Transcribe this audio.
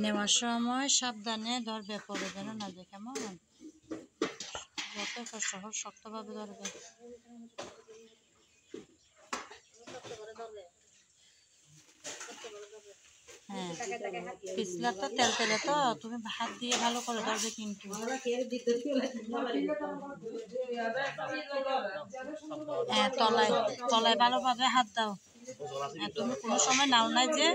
নেওয়ার সময় সাবধানে ধরবে, পরে যেন না যায়। কেমন? যত কষ্ট হোক শক্তভাবে ধরবে। হ্যাঁ, পিছলাটা তেল তেলে তো, তুমি হাত দিয়ে ভালো করে ধরবে কিন্তু। হ্যাঁ, তলায় তলায় ভালোভাবে হাত দাও। হ্যাঁ, তুমি কোনো সময় নাও নাই যে।